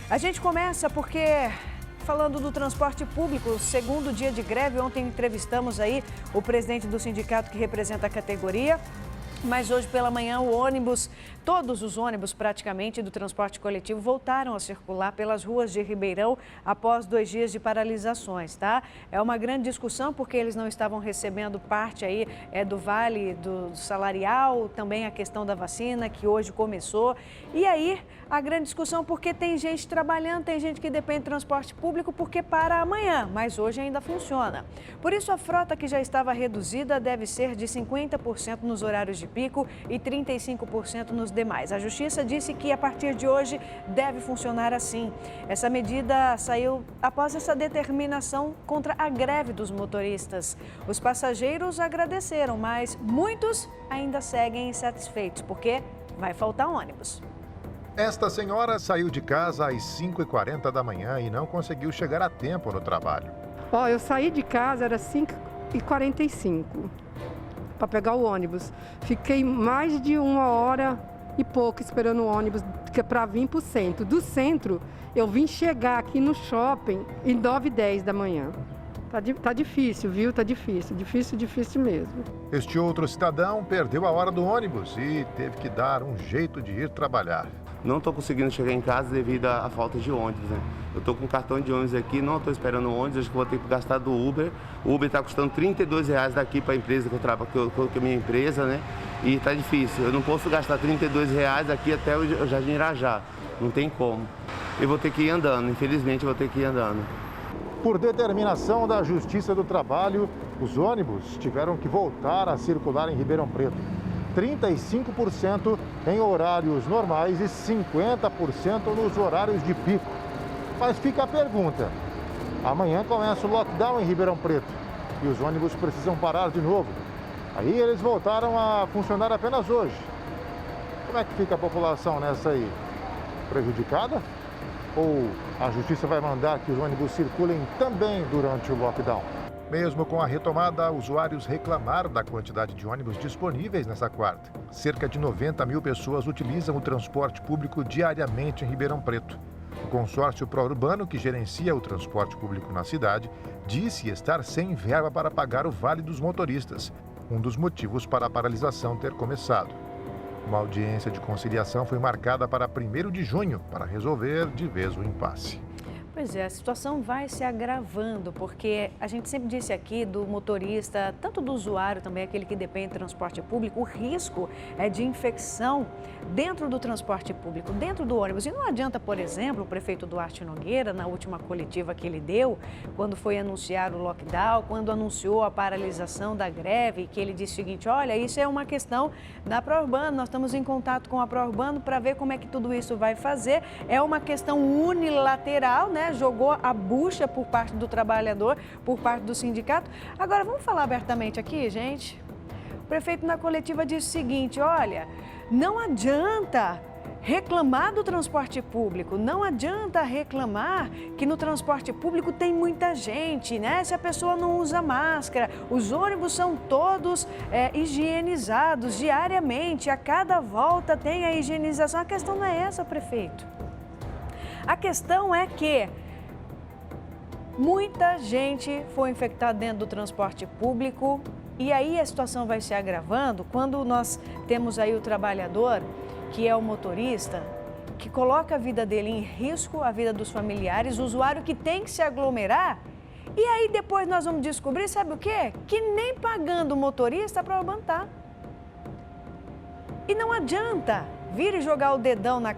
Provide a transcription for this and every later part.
A gente começa porque, falando do transporte público, segundo dia de greve, ontem entrevistamos aí o presidente do sindicato que representa a categoria. Mas hoje pela manhã todos os ônibus praticamente do transporte coletivo voltaram a circular pelas ruas de Ribeirão após 2 dias de paralisações, tá? É uma grande discussão porque eles não estavam recebendo parte aí do vale do salarial, também a questão da vacina que hoje começou. E aí a grande discussão porque tem gente trabalhando, tem gente que depende do transporte público porque para amanhã, mas hoje ainda funciona. Por isso a frota que já estava reduzida deve ser de 50% nos horários de pico e 35% nos demais. A Justiça disse que a partir de hoje deve funcionar assim. Essa medida saiu após essa determinação contra a greve dos motoristas. Os passageiros agradeceram, mas muitos ainda seguem insatisfeitos porque vai faltar ônibus. Esta senhora saiu de casa às 5h40 da manhã e não conseguiu chegar a tempo no trabalho. Eu saí de casa, era 5h45. Para pegar o ônibus. Fiquei mais de 1h e pouco esperando o ônibus para vir para o centro. Do centro, eu vim chegar aqui no shopping em 9h10 da manhã. Tá difícil, viu? Tá difícil mesmo. Este outro cidadão perdeu a hora do ônibus e teve que dar um jeito de ir trabalhar. Não estou conseguindo chegar em casa devido à falta de ônibus, né? Eu estou com cartão de ônibus aqui, não estou esperando o ônibus, acho que vou ter que gastar do Uber. O Uber está custando R$32 daqui para a empresa que eu trabalho, que é a minha empresa, né? E está difícil, eu não posso gastar R$32 aqui até o Jardim Irajá, não tem como. Eu vou ter que ir andando, infelizmente eu vou ter que ir andando. Por determinação da Justiça do Trabalho, os ônibus tiveram que voltar a circular em Ribeirão Preto. 35% em horários normais e 50% nos horários de pico. Mas fica a pergunta, amanhã começa o lockdown em Ribeirão Preto e os ônibus precisam parar de novo. Aí eles voltaram a funcionar apenas hoje. Como é que fica a população nessa aí? Prejudicada? Ou a Justiça vai mandar que os ônibus circulem também durante o lockdown? Mesmo com a retomada, usuários reclamaram da quantidade de ônibus disponíveis nessa quarta. Cerca de 90 mil pessoas utilizam o transporte público diariamente em Ribeirão Preto. O consórcio pró-urbano, que gerencia o transporte público na cidade, disse estar sem verba para pagar o vale dos motoristas, um dos motivos para a paralisação ter começado. Uma audiência de conciliação foi marcada para 1º de junho para resolver de vez o impasse. Pois é, a situação vai se agravando, porque a gente sempre disse aqui do motorista, tanto do usuário também, aquele que depende do transporte público, o risco é de infecção dentro do transporte público, dentro do ônibus. E não adianta, por exemplo, o prefeito Duarte Nogueira, na última coletiva que ele deu, quando foi anunciar o lockdown, quando anunciou a paralisação da greve, que ele disse o seguinte, olha, isso é uma questão da pró-urbano, nós estamos em contato com a pró-urbano para ver como é que tudo isso vai fazer, é uma questão unilateral, né? Jogou a bucha por parte do trabalhador, por parte do sindicato. Agora, vamos falar abertamente aqui, gente? O prefeito na coletiva disse o seguinte, olha, não adianta reclamar do transporte público, não adianta reclamar que no transporte público tem muita gente, né? Se a pessoa não usa máscara, os ônibus são todos higienizados diariamente, a cada volta tem a higienização. A questão não é essa, prefeito. A questão é que muita gente foi infectada dentro do transporte público e aí a situação vai se agravando quando nós temos aí o trabalhador, que é o motorista, que coloca a vida dele em risco, a vida dos familiares, o usuário que tem que se aglomerar. E aí depois nós vamos descobrir, sabe o quê? Que nem pagando o motorista para aguentar. E não adianta vir e jogar o dedão na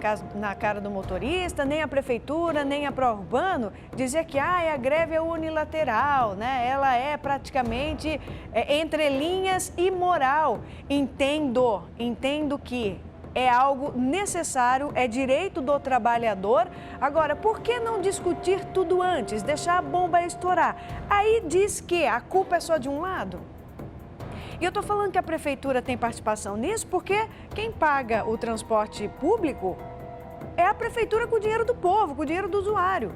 cara do motorista, nem a prefeitura, nem a pró-urbano, dizer que a greve é unilateral, né? Ela é praticamente entre linhas imoral. Entendo que é algo necessário, é direito do trabalhador. Agora, por que não discutir tudo antes, deixar a bomba estourar? Aí diz que a culpa é só de um lado? E eu estou falando que a prefeitura tem participação nisso porque quem paga o transporte público é a prefeitura com o dinheiro do povo, com o dinheiro do usuário.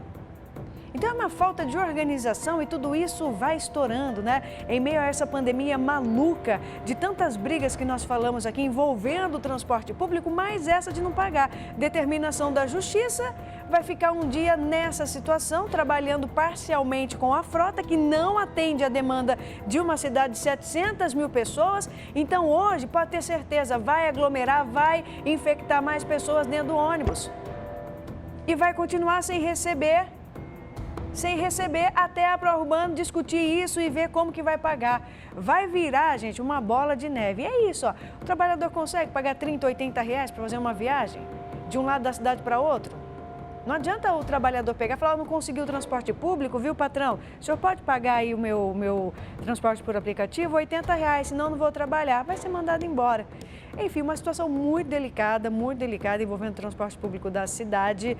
Então é uma falta de organização e tudo isso vai estourando, né? Em meio a essa pandemia maluca, de tantas brigas que nós falamos aqui envolvendo o transporte público, mais essa de não pagar. Determinação da Justiça, vai ficar um dia nessa situação, trabalhando parcialmente com a frota, que não atende a demanda de uma cidade de 700 mil pessoas. Então hoje, pode ter certeza, vai aglomerar, vai infectar mais pessoas dentro do ônibus. E vai continuar sem receber até a ProUrbano discutir isso e ver como que vai pagar. Vai virar, gente, uma bola de neve. E é isso, ó. O trabalhador consegue pagar 30, 80 reais para fazer uma viagem de um lado da cidade para outro? Não adianta o trabalhador pegar e falar, não conseguiu o transporte público, viu, patrão? O senhor pode pagar aí o meu transporte por aplicativo, 80 reais, senão não vou trabalhar. Vai ser mandado embora. Enfim, uma situação muito delicada envolvendo o transporte público da cidade.